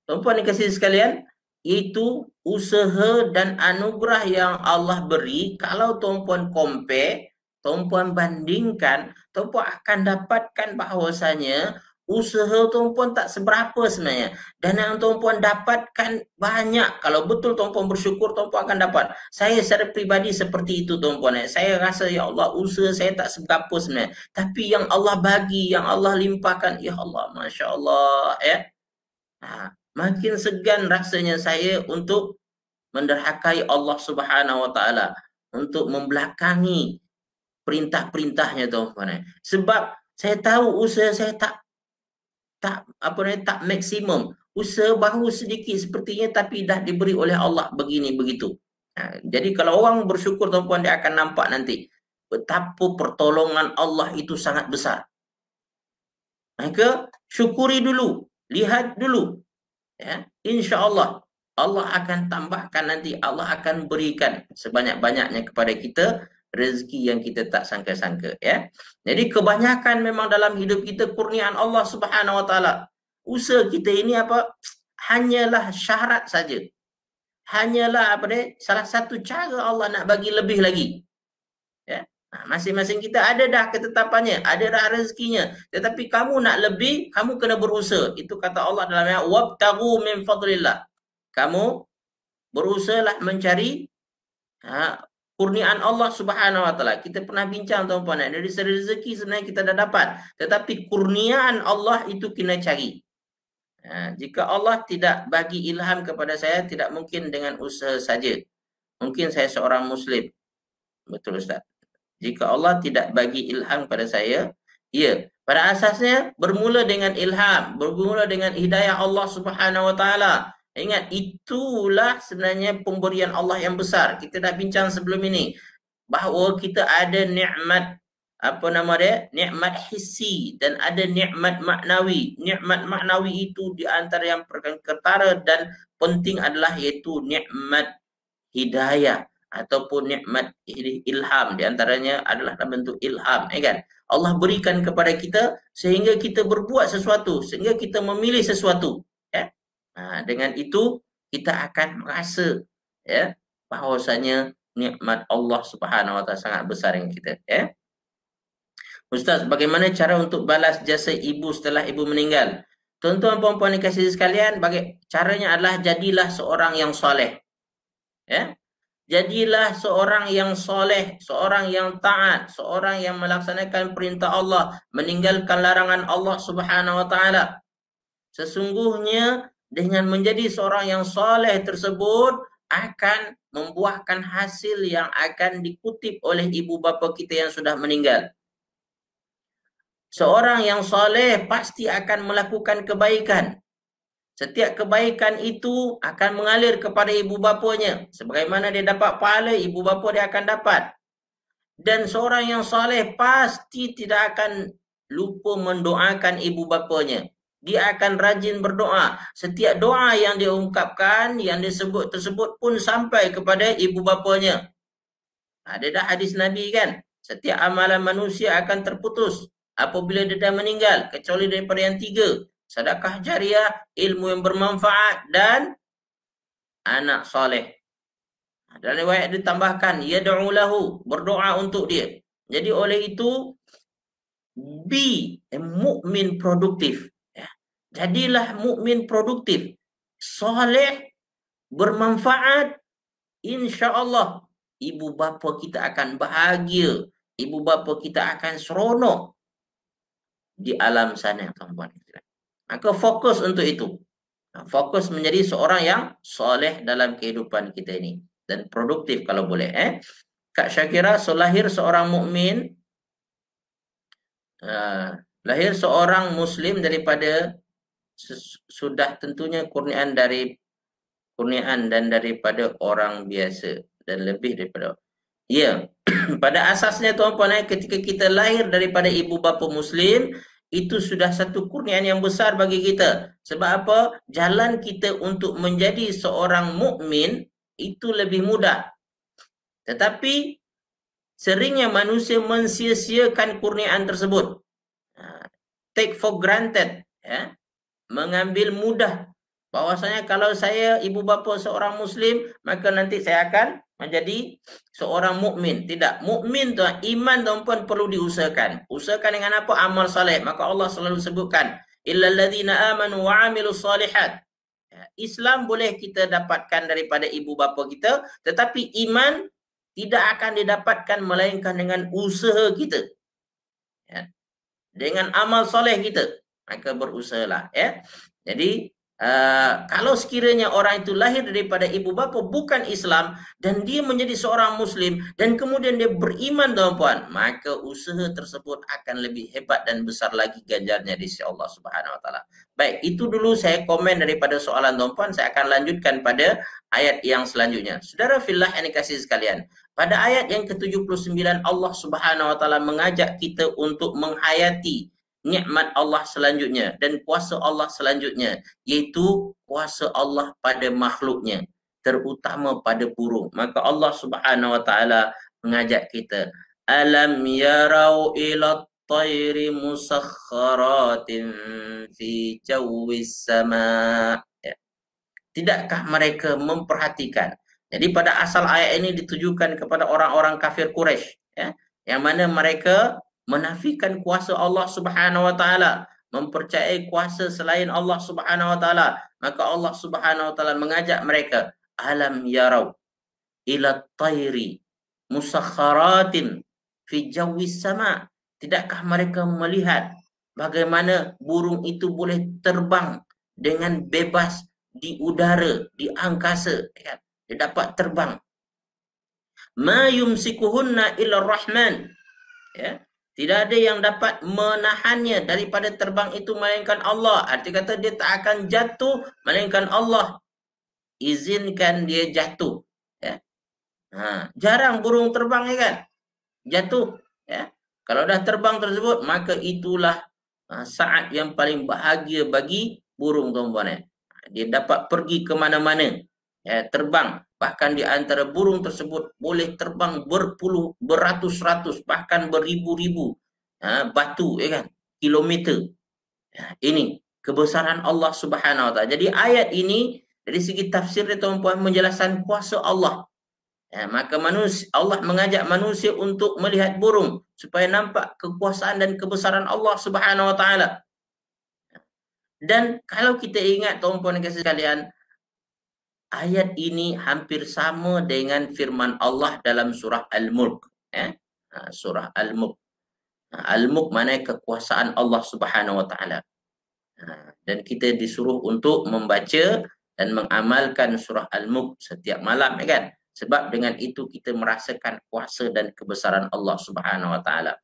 tuan-puan dikasih sekalian, itu usaha dan anugerah yang Allah beri. Kalau tuan-puan compare, tuan-puan bandingkan, tuan-puan akan dapatkan bahawasanya usaha tuan-puan tak seberapa sebenarnya. Dan yang tuan-puan dapatkan banyak. Kalau betul tuan-puan bersyukur, tuan-puan akan dapat. Saya secara pribadi seperti itu tuan-puan. Saya rasa, ya Allah, usaha saya tak seberapa sebenarnya. Tapi yang Allah bagi, yang Allah limpahkan, ya Allah, Masya Allah. Makin segan rasanya saya untuk menderhakai Allah Subhanahu Wa Taala, untuk membelakangi perintah-perintahnya tuan-puan. Sebab saya tahu usaha saya tak maksimum. Usaha baru sedikit sepertinya, tapi dah diberi oleh Allah begini begitu. Jadi kalau orang bersyukur tuan-puan, dia akan nampak nanti betapa pertolongan Allah itu sangat besar. Maka syukuri dulu, lihat dulu. InsyaAllah Allah akan tambahkan nanti, Allah akan berikan sebanyak-banyaknya kepada kita rezeki yang kita tak sangka-sangka Jadi kebanyakan memang dalam hidup kita kurniaan Allah Subhanahu Wa Taala. Usaha kita ini hanyalah syarat saja. Hanyalah salah satu cara Allah nak bagi lebih lagi. Masing-masing kita ada dah ketetapannya, ada dah rezekinya. Tetapi kamu nak lebih, kamu kena berusaha. Itu kata Allah dalam ayat wabtaghu min fadlillah. Kamu berusahalah mencari kurniaan Allah Subhanahu Wa Taala. Kita pernah bincang tuan-puan, dari rezeki sebenarnya kita dah dapat, tetapi kurniaan Allah itu kena cari. Jika Allah tidak bagi ilham kepada saya, tidak mungkin dengan usaha saja. Mungkin saya seorang Muslim. Betul Ustaz. Jika Allah tidak bagi ilham pada saya, pada asasnya bermula dengan ilham, bermula dengan hidayah Allah Subhanahu Wa Taala. Ingat, itulah sebenarnya pemberian Allah yang besar. Kita dah bincang sebelum ini bahawa kita ada nikmat nikmat hissi dan ada nikmat maknawi. Nikmat maknawi itu di antara yang perkara dan penting adalah iaitu nikmat hidayah ataupun nikmat ilham. Di antaranya adalah dalam bentuk ilham, kan? Allah berikan kepada kita sehingga kita berbuat sesuatu, sehingga kita memilih sesuatu. Dengan itu kita akan merasa bahawasanya nikmat Allah Subhanahu Wa Taala sangat besar yang kita. Ustaz, bagaimana cara untuk balas jasa ibu setelah ibu meninggal? Tuan-tuan puan-puan dikasihi sekalian, caranya adalah jadilah seorang yang soleh. Jadilah seorang yang soleh, seorang yang taat, seorang yang melaksanakan perintah Allah, meninggalkan larangan Allah Subhanahu Wa Taala. Sesungguhnya dengan menjadi seorang yang soleh tersebut akan membuahkan hasil yang akan dikutip oleh ibu bapa kita yang sudah meninggal. Seorang yang soleh pasti akan melakukan kebaikan. Setiap kebaikan itu akan mengalir kepada ibu bapanya. Sebagaimana dia dapat pahala, ibu bapa dia akan dapat. Dan seorang yang soleh pasti tidak akan lupa mendoakan ibu bapanya. Dia akan rajin berdoa. Setiap doa yang dia ungkapkan, yang disebut tersebut pun sampai kepada ibu bapanya. Ada dah hadis Nabi kan? Setiap amalan manusia akan terputus apabila dia dah meninggal, kecuali daripada yang 3. Sedekah jariah, ilmu yang bermanfaat, dan anak soleh. Dalam riwayat ditambahkan, yad'u lahu, berdoa untuk dia. Jadi oleh itu, be a mukmin produktif. Jadilah mukmin produktif, soleh, bermanfaat. InsyaAllah ibu bapa kita akan bahagia, ibu bapa kita akan seronok di alam sana, tuan-tuan. Maka fokus untuk itu. Fokus menjadi seorang yang soleh dalam kehidupan kita ini dan produktif kalau boleh. Kak Syakira, lahir seorang mukmin, lahir seorang muslim daripada sudah tentunya kurniaan dan daripada orang biasa dan lebih daripada. Ya, pada asasnya tuan-puan, ketika kita lahir daripada ibu bapa muslim, itu sudah satu kurniaan yang besar bagi kita. Sebab apa? Jalan kita untuk menjadi seorang mukmin itu lebih mudah. Tetapi seringnya manusia mensia-siakan kurniaan tersebut. Take for granted, ya. Mengambil mudah bahwasanya kalau saya ibu bapa seorang muslim, maka nanti saya akan menjadi seorang mukmin. Tidak, mukmin tu iman tuan-puan perlu diusahakan. Usahakan dengan apa? Amal soleh. Maka Allah selalu sebutkan, illal ladzina amanu wa amilus solihat. Islam boleh kita dapatkan daripada ibu bapa kita, tetapi iman tidak akan didapatkan melainkan dengan usaha kita. Ya. Dengan amal soleh kita. Maka berusahalah, ya. Jadi kalau sekiranya orang itu lahir daripada ibu bapa bukan Islam dan dia menjadi seorang muslim dan kemudian dia beriman, tuan-puan, maka usaha tersebut akan lebih hebat dan besar lagi ganjarnya di sisi Allah Subhanahu wa taala. Baik, itu dulu saya komen daripada soalan tuan-puan. Saya akan lanjutkan pada ayat yang selanjutnya. Saudara fillah yang dikasihi sekalian, pada ayat yang ke-79 Allah Subhanahu wa taala mengajak kita untuk menghayati nikmat Allah selanjutnya dan kuasa Allah selanjutnya, iaitu kuasa Allah pada makhluknya, terutama pada burung. Maka Allah Subhanahu wa taala mengajak kita, alam yarau ila tayri musakhkharatin fi jawis sama. Ya. Tidakkah mereka memperhatikan? Jadi pada asal ayat ini ditujukan kepada orang-orang kafir Quraisy, ya, yang mana mereka menafikan kuasa Allah Subhanahu wa taala, mempercayai kuasa selain Allah Subhanahu wa taala. Maka Allah Subhanahu wa taala mengajak mereka, alam yarau ila tayri musakhkharatin fi jawis sama. Tidakkah mereka melihat bagaimana burung itu boleh terbang dengan bebas di udara, di angkasa, ya. Dia dapat terbang. Ma yumsikuhunna illa rahman. Ya. Tidak ada yang dapat menahannya daripada terbang itu melainkan Allah. Arti kata dia tak akan jatuh melainkan Allah izinkan dia jatuh. Ya. Jarang burung terbang, ya kan? Jatuh. Ya. Kalau dah terbang tersebut, maka itulah saat yang paling bahagia bagi burung, tuan-tuan. Ya. Dia dapat pergi ke mana-mana. Ya, terbang. Bahkan di antara burung tersebut boleh terbang beratus-ratus, bahkan beribu-ribu batu, ya kan, kilometer. Ini kebesaran Allah Subhanahu wa taala. Jadi ayat ini dari segi tafsir, tuan-puan, menjelaskan kuasa Allah. Maka Allah mengajak manusia untuk melihat burung supaya nampak kekuasaan dan kebesaran Allah Subhanahu wa taala. Dan kalau kita ingat, tuan-puan dan sekalian, ayat ini hampir sama dengan firman Allah dalam surah Al-Mulk. Surah Al-Mulk. Al-Mulk mana kekuasaan Allah Subhanahu wa taala. Dan kita disuruh untuk membaca dan mengamalkan surah Al-Mulk setiap malam, ya kan? Sebab dengan itu kita merasakan kuasa dan kebesaran Allah Subhanahu wa taala.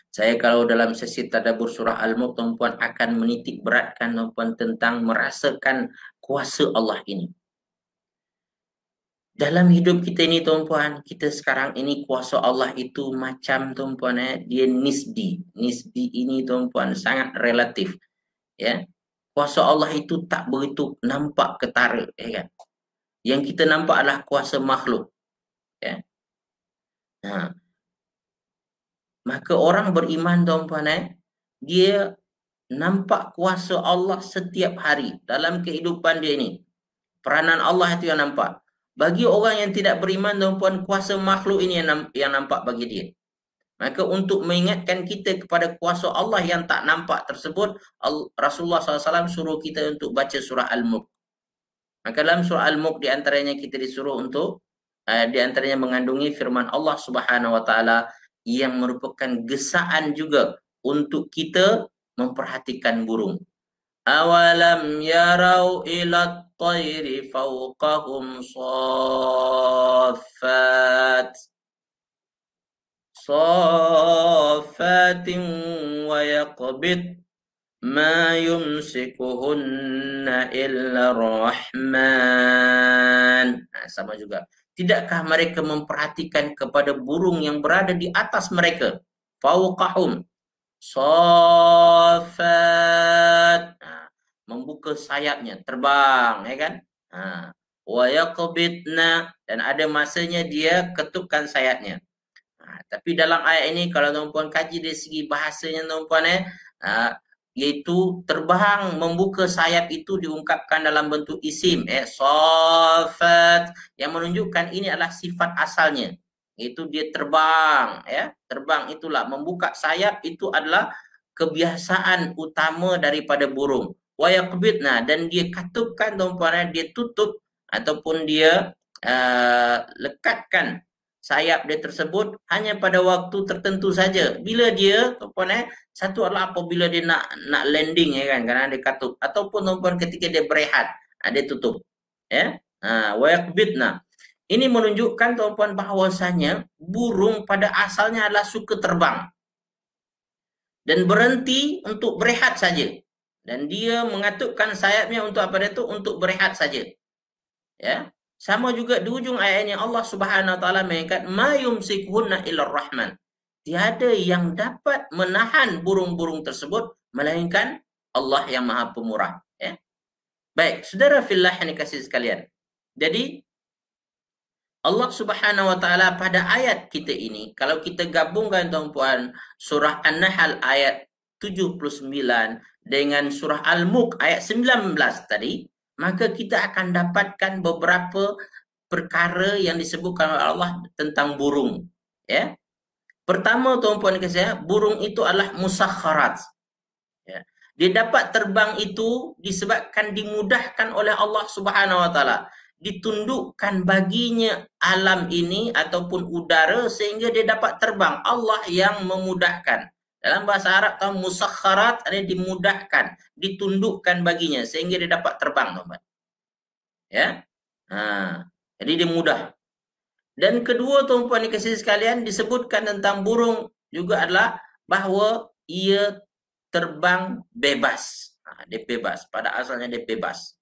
Saya kalau dalam sesi tadabbur surah Al-Mulk, tuan-puan, akan menitik beratkan, tuan-puan, tentang merasakan kuasa Allah ini. Dalam hidup kita ini, tuan-puan, kita sekarang ini kuasa Allah itu macam, tuan-puan, dia nisbi. Nisbi ini, tuan-puan, sangat relatif. Ya, kuasa Allah itu tak begitu nampak ketara, ya kan? Yang kita nampak adalah kuasa makhluk. Ya. Nah, maka orang beriman tuan-tuan, dia nampak kuasa Allah setiap hari dalam kehidupan dia ini. Peranan Allah itu yang nampak. Bagi orang yang tidak beriman tuan-tuan, kuasa makhluk ini yang nampak bagi dia. Maka untuk mengingatkan kita kepada kuasa Allah yang tak nampak tersebut, Rasulullah SAW suruh kita untuk baca surah Al-Mulk. Maka dalam surah Al-Mulk di antaranya kita disuruh untuk di antaranya mengandungi firman Allah Subhanahu wa taala yang merupakan gesaan juga untuk kita memperhatikan burung. Awalam yarau ila at-tayri fawqahum صافات ويقبض ما يمسكهن إلا الرحمن. Nah, sama juga. Tidakkah mereka memperhatikan kepada burung yang berada di atas mereka? Fauqahum. Safat. Nah, membuka sayapnya, terbang, ya kan? Wa yaqbidna, dan ada masanya dia ketupkan sayapnya. Tapi dalam ayat ini kalau tuan-puan kaji dari segi bahasanya tuan-puan iaitu terbang, membuka sayap itu diungkapkan dalam bentuk isim safat, yang menunjukkan ini adalah sifat asalnya, itu dia terbang, ya. Terbang itulah membuka sayap, itu adalah kebiasaan utama daripada burung. Wa yaqbidna, dan dia katupkan tuan-puan, dia tutup ataupun dia lekatkan sayap dia tersebut hanya pada waktu tertentu saja. Bila dia tuan-puan satu adalah apabila dia nak landing, ya kan, kerana dia katup, ataupun tuan-puan ketika dia berehat, dia tutup, ya. Wa yaqbidna, ini menunjukkan tuan-puan bahawasanya burung pada asalnya adalah suka terbang dan berhenti untuk berehat saja, dan dia mengatupkan sayapnya untuk apa dia tu? Untuk berehat saja, ya. Sama juga di ujung ayatnya Allah Subhanahu wa taala mengatakan ma yumsikuhunna illar rahman. Tiada yang dapat menahan burung-burung tersebut melainkan Allah yang Maha Pemurah, ya. Baik, saudara fillah yang dikasihi sekalian. Jadi Allah Subhanahu wa taala pada ayat kita ini, kalau kita gabungkan tuan-puan surah An-Nahl ayat 79 dengan surah Al-Mulk ayat 19 tadi, maka kita akan dapatkan beberapa perkara yang disebutkan oleh Allah tentang burung, ya. Pertama tuan-puan sekalian, burung itu adalah musakharat, ya. Dia dapat terbang itu disebabkan dimudahkan oleh Allah Subhanahu wa taala, ditundukkan baginya alam ini ataupun udara sehingga dia dapat terbang. Allah yang memudahkan. Dalam bahasa Arab tahu musakharat, ada dimudahkan, ditundukkan baginya sehingga dia dapat terbang, teman-teman. Ya. Jadi dia mudah. Dan kedua tuan-puan dikasihi sekalian, disebutkan tentang burung juga adalah bahawa ia terbang bebas. Dia bebas, pada asalnya dia bebas.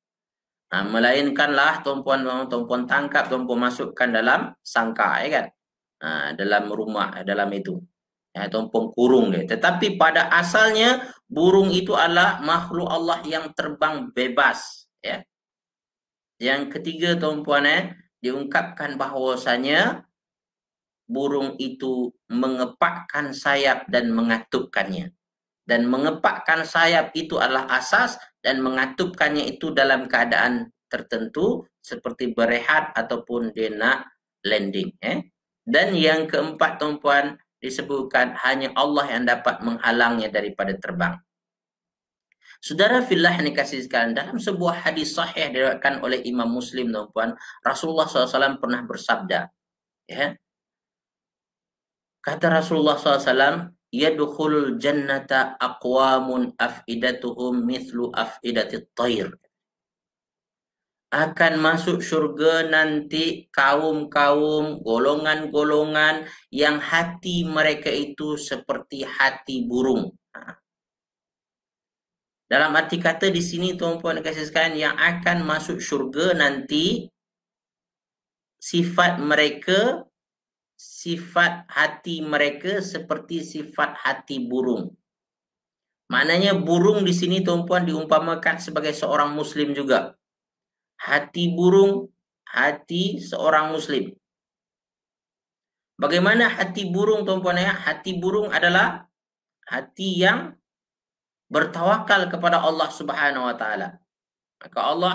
Melainkanlah tuan-puan tangkap, tuan-puan masukkan dalam sangka, ya kan? Dalam rumah, dalam itu. Tuan-puan kurung dia. Tetapi pada asalnya burung itu adalah makhluk Allah yang terbang bebas, ya. Yang ketiga tuan-puan diungkapkan bahawasanya burung itu mengepakkan sayap dan mengatupkannya. Dan mengepakkan sayap itu adalah asas, dan mengatupkannya itu dalam keadaan tertentu seperti berehat ataupun dia nak landing. Dan yang keempat tuan-puan disebutkan hanya Allah yang dapat menghalangnya daripada terbang. Saudara fillah yang dikasihi sekalian, dalam sebuah hadis sahih diriwayatkan oleh Imam Muslim tuan-puan, Rasulullah SAW pernah bersabda, ya. Kata Rasulullah SAW, yadkhulul jannata aqwamun afidatuhum mithlu afidatit tayr. Akan masuk syurga nanti kaum-kaum, golongan-golongan yang hati mereka itu seperti hati burung. Dalam arti kata di sini tuan-puan kasih sekalian, yang akan masuk syurga nanti sifat mereka, sifat hati mereka seperti sifat hati burung. Maknanya burung di sini tuan-puan diumpamakan sebagai seorang muslim juga. Hati burung, hati seorang muslim. Bagaimana hati burung tuan-puan ya? Hati burung adalah hati yang bertawakal kepada Allah Subhanahu wa taala. Maka Allah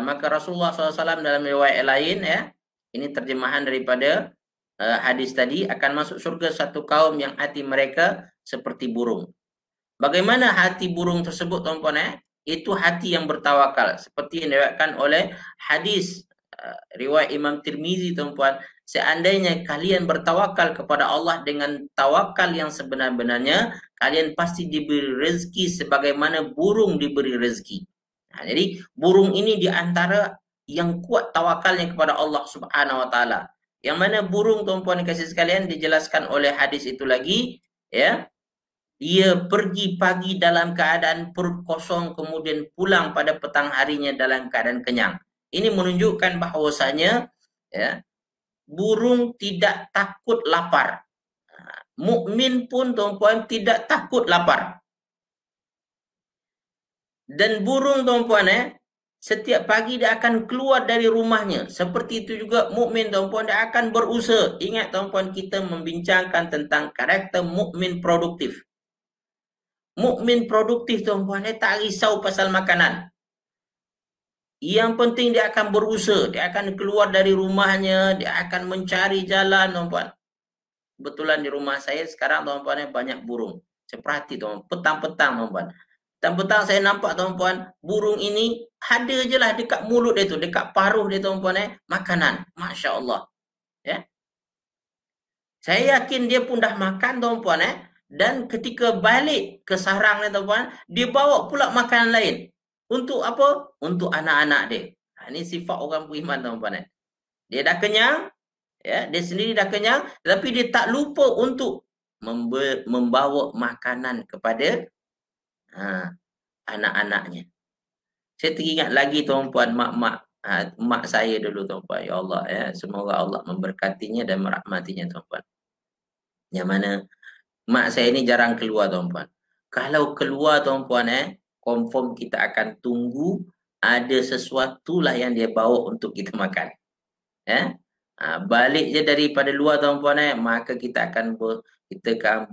maka Rasulullah SAW dalam riwayat lain ya, ini terjemahan daripada hadis tadi, akan masuk surga satu kaum yang hati mereka seperti burung. Bagaimana hati burung tersebut tuan-puan ya? Itu hati yang bertawakal seperti yang diriwayatkan oleh hadis riwayat Imam Tirmizi tuan-puan, seandainya kalian bertawakal kepada Allah dengan tawakal yang sebenar-benarnya, kalian pasti diberi rezeki sebagaimana burung diberi rezeki. Nah, jadi burung ini di antara yang kuat tawakalnya kepada Allah Subhanahu wa taala. Yang mana burung tuan-puan kasih sekalian dijelaskan oleh hadis itu lagi ya. Dia pergi pagi dalam keadaan perut kosong, kemudian pulang pada petang harinya dalam keadaan kenyang. Ini menunjukkan bahwasanya ya, burung tidak takut lapar. Mukmin pun tuan-puan tidak takut lapar. Dan burung tuan-puan setiap pagi dia akan keluar dari rumahnya. Seperti itu juga mukmin tuan-puan, dia akan berusaha. Ingat tuan-puan, kita membincangkan tentang karakter mukmin produktif. Mukmin produktif tuan-puan, dia tak risau pasal makanan. Yang penting dia akan berusaha, dia akan keluar dari rumahnya, dia akan mencari jalan tuan-puan. Kebetulan di rumah saya sekarang tuan-puan banyak burung. Saya perhati tuan-puan, petang-petang tuan-puan. Petang-petang saya nampak tuan-puan, burung ini ada je lah dekat mulut dia tu, dekat paruh dia tuan-puan makanan. Masya Allah. Ya. Saya yakin dia pun dah makan tuan-puan dan ketika balik ke sarang dia tuan-puan, dia bawa pula makanan lain. Untuk apa? Untuk anak-anak dia. Ini sifat orang beriman tuan-puan Dia dah kenyang, ya, dia sendiri dah kenyang, tapi dia tak lupa untuk membawa makanan kepada anak-anaknya. Saya teringat lagi tuan-puan, mak saya dulu tuan-puan. Ya Allah ya, semoga Allah memberkatinya dan merahmatinya tuan-puan. Yang mana mak saya ini jarang keluar tuan-puan. Kalau keluar tuan-puan confirm kita akan tunggu ada sesuatu lah yang dia bawa untuk kita makan. Balik je daripada luar tuan-puan maka kita akan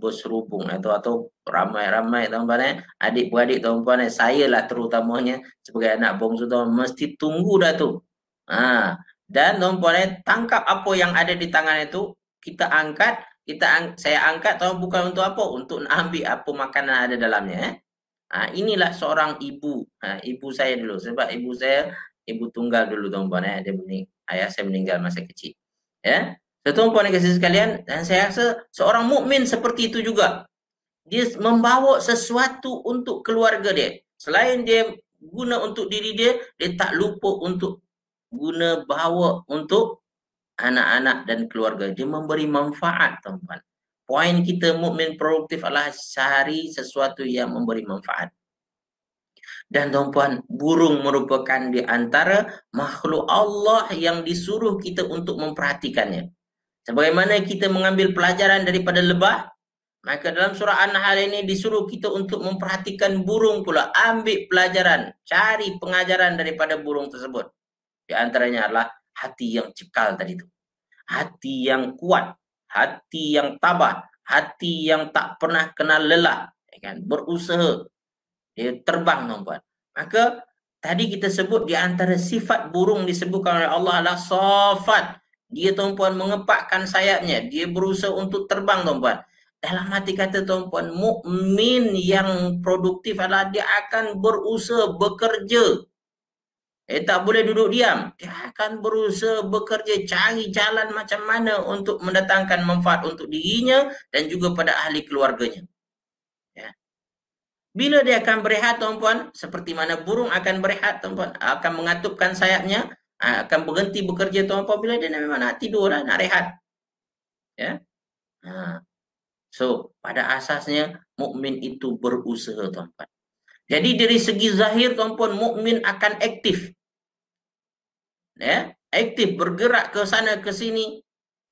berserubung atau ramai-ramai tuan-puan adik-beradik tuan-puan saya lah terutamanya sebagai anak bongsu tuan mesti tunggu dah tu. Dan tuan-puan tangkap apa yang ada di tangan itu, kita angkat, saya angkat tahu bukan untuk apa, untuk ambil apa makanan ada dalamnya. Inilah seorang ibu, ibu saya dulu, sebab ibu saya ibu tunggal dulu tuan-puan ayah saya meninggal masa kecil. Ya, tuan-puan kasih sekalian, dan saya rasa seorang mukmin seperti itu juga. Dia membawa sesuatu untuk keluarga dia. Selain dia guna untuk diri dia, dia tak lupa untuk guna bawa untuk anak-anak dan keluarga. Dia memberi manfaat tuan-puan. Poin kita mukmin produktif adalah cari sesuatu yang memberi manfaat. Dan tuan-puan, burung merupakan di antara makhluk Allah yang disuruh kita untuk memperhatikannya. Sebagaimana kita mengambil pelajaran daripada lebah, maka dalam surah An-Nahl ini disuruh kita untuk memperhatikan burung pula. Ambil pelajaran, cari pengajaran daripada burung tersebut. Di antaranya adalah hati yang cekal tadi itu. Hati yang kuat, hati yang tabah, hati yang tak pernah kenal lelah, kan? Berusaha. Dia terbang tuan-puan. Maka tadi kita sebut di antara sifat burung disebutkan oleh Allah adalah safat. Dia tuan-puan mengepakkan sayapnya, dia berusaha untuk terbang tuan-puan. Dalam hati kata tuan-puan, mukmin yang produktif adalah dia akan berusaha bekerja. Tak boleh duduk diam. Dia akan berusaha bekerja, cari jalan macam mana untuk mendatangkan manfaat untuk dirinya dan juga pada ahli keluarganya. Ya. Bila dia akan berehat tuan-puan, seperti mana burung akan berehat tuan-puan, akan mengatupkan sayapnya, akan berhenti bekerja tuan-puan bila dia memang nak tidur lah, nak rehat. Ya. So, pada asasnya mukmin itu berusaha tuan-puan. Jadi dari segi zahir tuan-puan, mukmin akan aktif. Ya, aktif bergerak ke sana ke sini,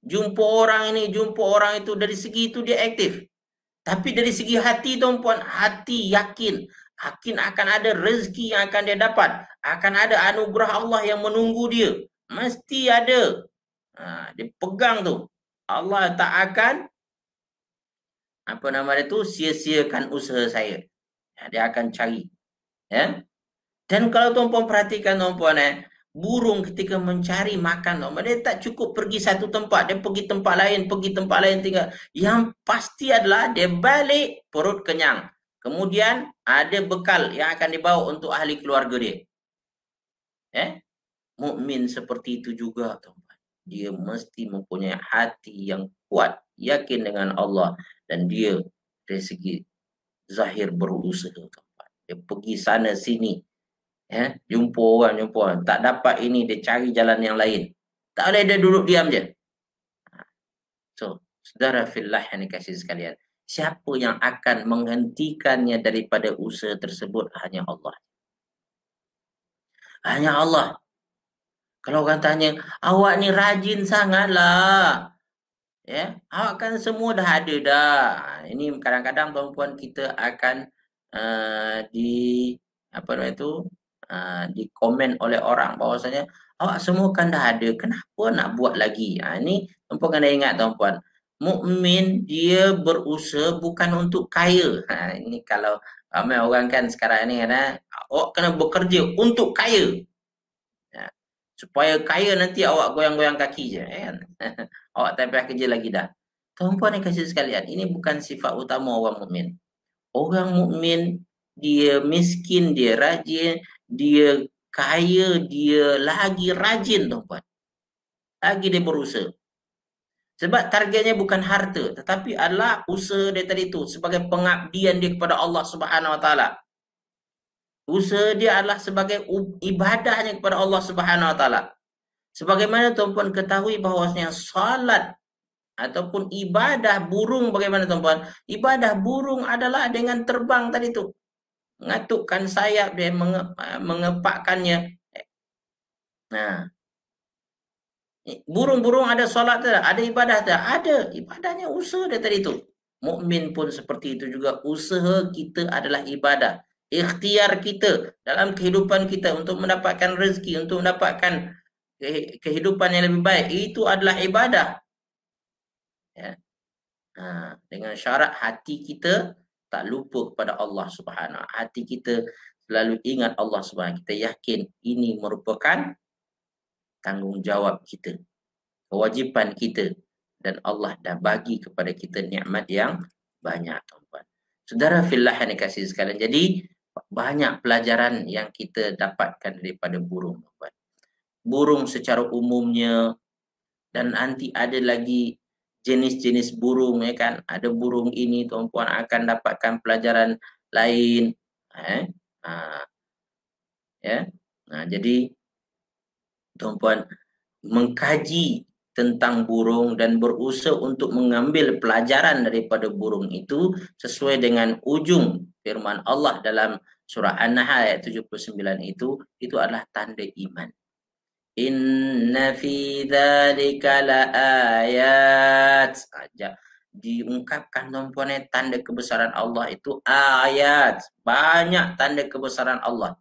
jumpa orang ini, jumpa orang itu, dari segi itu dia aktif. Tapi dari segi hati tuan-puan, hati yakin akan ada rezeki yang akan dia dapat, akan ada anugerah Allah yang menunggu dia, mesti ada. Dia pegang tu, Allah tak akan sia-siakan usaha saya. Dia akan cari. Ya. Dan kalau tuan-puan perhatikan tuan-puan, burung ketika mencari makan, tuan-puan, dia tak cukup pergi satu tempat, dia pergi tempat lain tinggal. Yang pasti adalah dia balik perut kenyang. Kemudian ada bekal yang akan dibawa untuk ahli keluarga dia. Mukmin seperti itu juga, tuan-puan. Dia mesti mempunyai hati yang kuat, yakin dengan Allah, dan dia dari segi zahir berusaha, tuan-puan. Dia pergi sana sini, jumpa orang, tak dapat ini, dia cari jalan yang lain. Tak boleh dia duduk diam je. So, saudara fillah yang dikasihi sekalian, siapa yang akan menghentikannya daripada usaha tersebut? Hanya Allah. Hanya Allah. Kalau orang tanya, awak ni rajin sangatlah. Ya, awak kan semua dah ada dah. Ini kadang-kadang tuan-puan kita akan di dikomen oleh orang bahwasanya awak semua kan dah ada, kenapa nak buat lagi? Ini tuan-puan kena ingat tuan-puan, mukmin dia berusaha bukan untuk kaya. Ini kalau ramai orang kan sekarang ni awak kena bekerja untuk kaya. Supaya kaya nanti awak goyang-goyang kaki je kan. Awak tak payah kerja lagi dah. Tuan-puan yang kasih sekalian, ini bukan sifat utama orang mukmin. Orang mukmin dia miskin, dia rajin, dia kaya, dia lagi rajin, tuan-puan. Lagi dia berusaha. Sebab targetnya bukan harta, tetapi adalah usaha dia tadi tu sebagai pengabdian dia kepada Allah Subhanahu Wa Taala. Usaha dia adalah sebagai ibadahnya kepada Allah Subhanahu Wa Taala. Sebagaimana tuan-puan ketahui bahawasanya salat ataupun ibadah burung, bagaimana tuan-puan? Ibadah burung adalah dengan terbang tadi tu. Mengatukkan sayap dia, mengepakkannya. Nah, burung-burung ada solat tak? Ada ibadah tak? Ada. Ibadahnya usaha dia tadi tu. Mukmin pun seperti itu juga. Usaha kita adalah ibadah. Ikhtiar kita dalam kehidupan kita untuk mendapatkan rezeki, untuk mendapatkan kehidupan yang lebih baik, itu adalah ibadah. Ya. Dengan syarat hati kita tak lupa kepada Allah Subhanahu. Hati kita selalu ingat Allah Subhanahu. Kita yakin ini merupakan tanggungjawab kita, kewajipan kita, dan Allah dah bagi kepada kita nikmat yang banyak, tuan-tuan. Saudara fillah yang dikasihi sekalian, jadi banyak pelajaran yang kita dapatkan daripada burung, tuan-tuan. Burung secara umumnya, dan nanti ada lagi jenis-jenis burung, ya kan? Ada burung ini tuan-puan akan dapatkan pelajaran lain. Jadi tuan-puan mengkaji tentang burung dan berusaha untuk mengambil pelajaran daripada burung itu sesuai dengan ujung firman Allah dalam surah An-Nahl ayat 79 itu adalah tanda iman. Inna fi dzalika laayat. Diungkapkan tuan-puan, tanda kebesaran Allah itu ayat. Banyak tanda kebesaran Allah.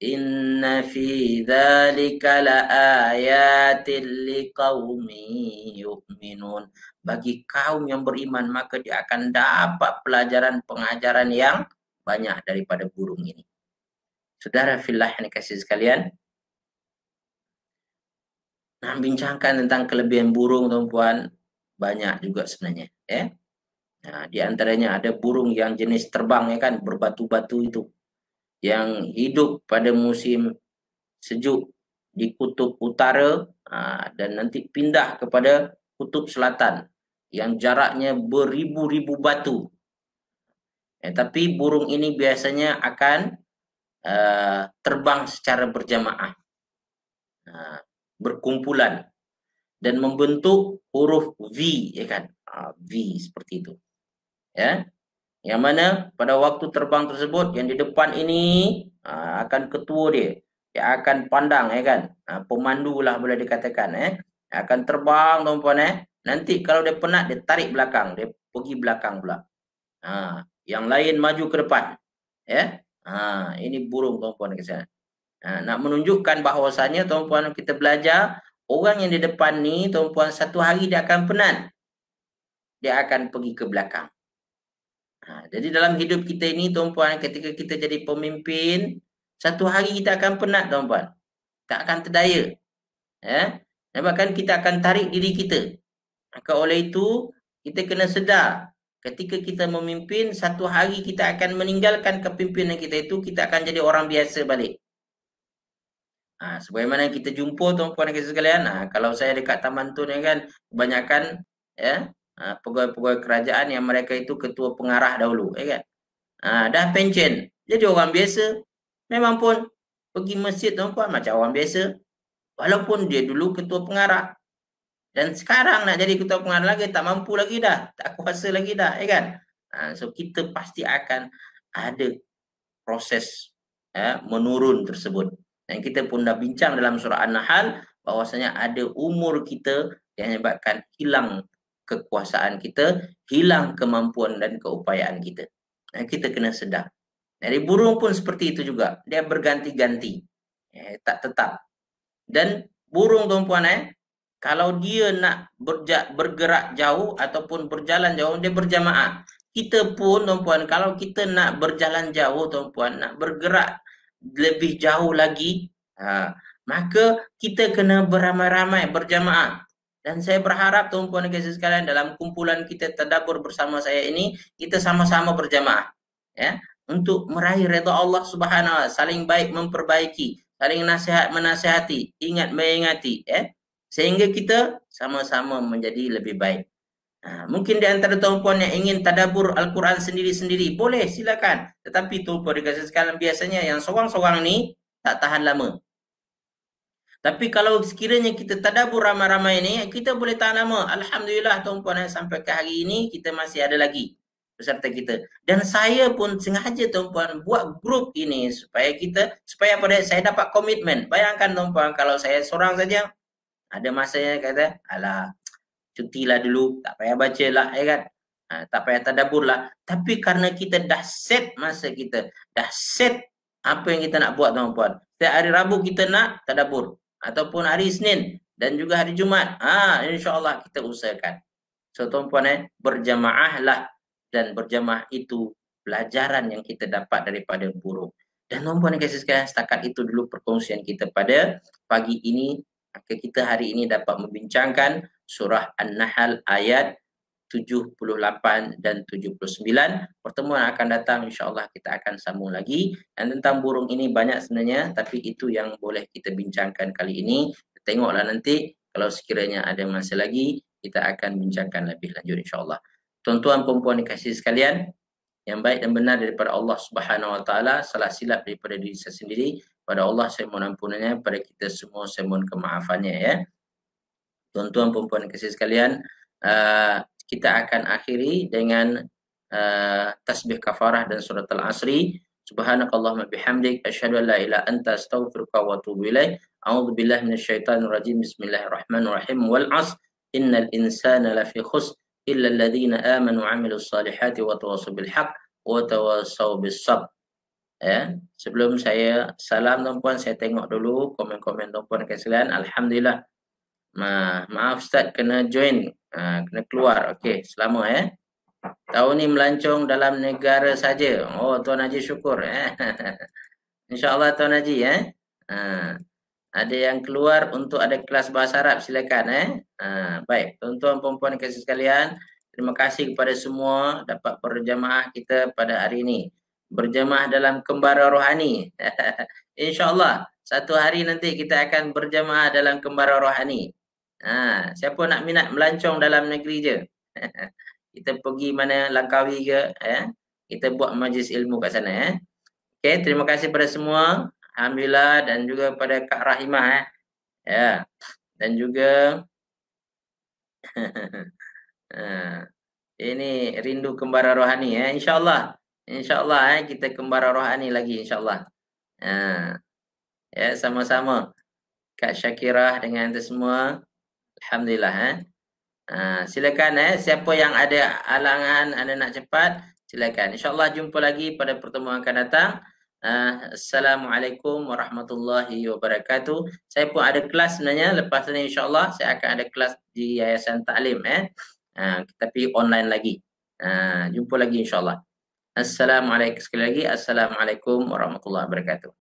Inna fi dzalika laayatil liqaumin yu'minun. Bagi kaum yang beriman, maka dia akan dapat pelajaran pengajaran yang banyak daripada burung ini. Saudara fillah yang dikasihi sekalian, nak bincangkan tentang kelebihan burung, tuan-puan, banyak juga sebenarnya, ya. Di antaranya ada burung yang jenis terbang, ya kan, berbatu-batu itu, yang hidup pada musim sejuk di kutub utara dan nanti pindah kepada kutub selatan yang jaraknya beribu-ribu batu. Tapi burung ini biasanya akan terbang secara berjamaah, berkumpulan, dan membentuk huruf V, ya kan? V seperti itu. Ya. Yang mana pada waktu terbang tersebut yang di depan ini akan ketua dia. Dia akan pandang, ya kan? Pemandu lah boleh dikatakan, akan terbang, tuan-puan, Nanti kalau dia penat, dia tarik belakang, dia pergi belakang pula. Yang lain maju ke depan. Ya. Ini burung tuan-puan kesana. Nak menunjukkan bahawasanya tuan-puan kita belajar, orang yang di depan ni tuan-puan satu hari dia akan penat. Dia akan pergi ke belakang. Jadi dalam hidup kita ini tuan-puan, ketika kita jadi pemimpin, satu hari kita akan penat tuan-puan. Tak akan terdaya. Ya. Bahkan kita akan tarik diri kita. Maka oleh itu, kita kena sedar. Ketika kita memimpin, satu hari kita akan meninggalkan kepimpinan kita itu, kita akan jadi orang biasa balik. Sebagaimana kita jumpa tuan-puan dan sekalian, kalau saya dekat taman tu ni kan, kebanyakan ya, pegawai-pegawai kerajaan yang mereka itu ketua pengarah dahulu, ya kan. Dah pension, jadi orang biasa. Memang pun pergi masjid tuan-puan macam orang biasa. Walaupun dia dulu ketua pengarah. Dan sekarang nak jadi ketua pengarah lagi, tak mampu lagi dah. Tak kuasa lagi dah, ya kan. So kita pasti akan ada proses menurun tersebut. Dan kita pun dah bincang dalam surah An-Nahl bahwasanya ada umur kita yang menyebabkan hilang kekuasaan kita, hilang kemampuan dan keupayaan kita. Dan kita kena sedar. Dari burung pun seperti itu juga. Dia berganti-ganti. Tak tetap. Dan burung tuan-puan kalau dia nak bergerak jauh ataupun berjalan jauh, dia berjamaah. Kita pun tuan-puan, kalau kita nak berjalan jauh tuan-puan, nak bergerak lebih jauh lagi, maka kita kena beramai-ramai, berjamaah. Dan saya berharap tuan-puan dan guys sekalian, dalam kumpulan kita tadabbur bersama saya ini, kita sama-sama berjamaah. Ya, untuk meraih redha Allah Subhanahu wa taala, saling baik memperbaiki, saling nasihat menasihati, ingat mengingati, sehingga kita sama-sama menjadi lebih baik. Mungkin di antara tuan-puan yang ingin tadabbur Al-Quran sendiri-sendiri, boleh silakan. Tetapi tuan-puan dikasih sekalian, biasanya yang seorang-seorang ni tak tahan lama. Tapi kalau sekiranya kita tadabbur ramai-ramai ni, kita boleh tahan lama. Alhamdulillah tuan-puan, sampai ke hari ini kita masih ada lagi peserta kita. Dan saya pun sengaja tuan-puan buat grup ini supaya pada saya dapat komitmen. Bayangkan tuan-puan, kalau saya seorang saja, ada masanya kata, alah, cutilah dulu, tak payah baca lah, ya kan. Tak payah tadabbur lah. Tapi karena kita dah set masa kita, dah set apa yang kita nak buat tuan-puan. Setiap hari Rabu kita nak tadabbur, ataupun hari Isnin dan juga hari Jumaat. InsyaAllah kita usahakan. So tuan-puan, berjamaah lah. Dan berjamaah itu pelajaran yang kita dapat daripada burung. Dan tuan-puan dan kasih sekalian, setakat itu dulu perkongsian kita pada pagi ini. Maka kita hari ini dapat membincangkan surah An-Nahl ayat 78 dan 79. Pertemuan akan datang insyaAllah kita akan sambung lagi. Dan tentang burung ini banyak sebenarnya, tapi itu yang boleh kita bincangkan kali ini. Tengoklah nanti kalau sekiranya ada masa lagi, kita akan bincangkan lebih lanjut insyaAllah. Tuan-tuan perempuan dikasihi sekalian, yang baik dan benar daripada Allah Subhanahu Wa Taala, salah silap daripada diri saya sendiri, pada Allah saya mohon ampunannya, pada kita semua saya mohon kemaafannya, ya. Tuan-tuan perempuan dikasihi sekalian, kita akan akhiri dengan tasbih kafarah dan surat Al-Asri. Subhanakallahumma bihamdik, asyhadu an la ilaha anta, astaghfiruka wa atubu ilaik. A'udzu billahi minasyaitonir rajim. Bismillahirrahmanirrahim. Wal 'ashr innal insana lafi khusr illa alladhina amanu wa 'amilus salihati wa tawassaw bil haqq wa tawassaw bis sabr. Ya, sebelum saya salam tuan-puan, saya tengok dulu komen-komen tuan-puan sekalian. Alhamdulillah. Maaf Ustaz, kena join, kena keluar. Okey, selama tahun ni melancong dalam negara saja. Oh, Tuan Haji syukur. InsyaAllah Tuan Haji. Ada yang keluar untuk ada kelas bahasa Arab, silakan. Baik, tuan-tuan perempuan kasih sekalian, terima kasih kepada semua dapat berjamaah kita pada hari ini. Berjamaah dalam kembara rohani. InsyaAllah satu hari nanti kita akan berjamaah dalam kembara rohani. Siapa nak minat melancong dalam negeri je. Kita pergi mana, Langkawi ke, kita buat majlis ilmu kat sana. Okay, terima kasih pada semua. Alhamdulillah, dan juga pada Kak Rahimah. Ya, dan juga ini rindu kembara rohani. InsyaAllah. InsyaAllah kita kembara rohani lagi insyaAllah. Ya, sama-sama. Kak Syakirah dengan itu semua. Alhamdulillah. Silakan siapa yang ada halangan, ada nak cepat, Silakan. InsyaAllah jumpa lagi pada pertemuan akan datang. Assalamualaikum warahmatullahi wabarakatuh. Saya pun ada kelas sebenarnya. Lepas ini insyaAllah saya akan ada kelas di Yayasan Ta'lim. Tapi online lagi. Jumpa lagi insyaAllah. Assalamualaikum sekali lagi. Assalamualaikum warahmatullahi wabarakatuh.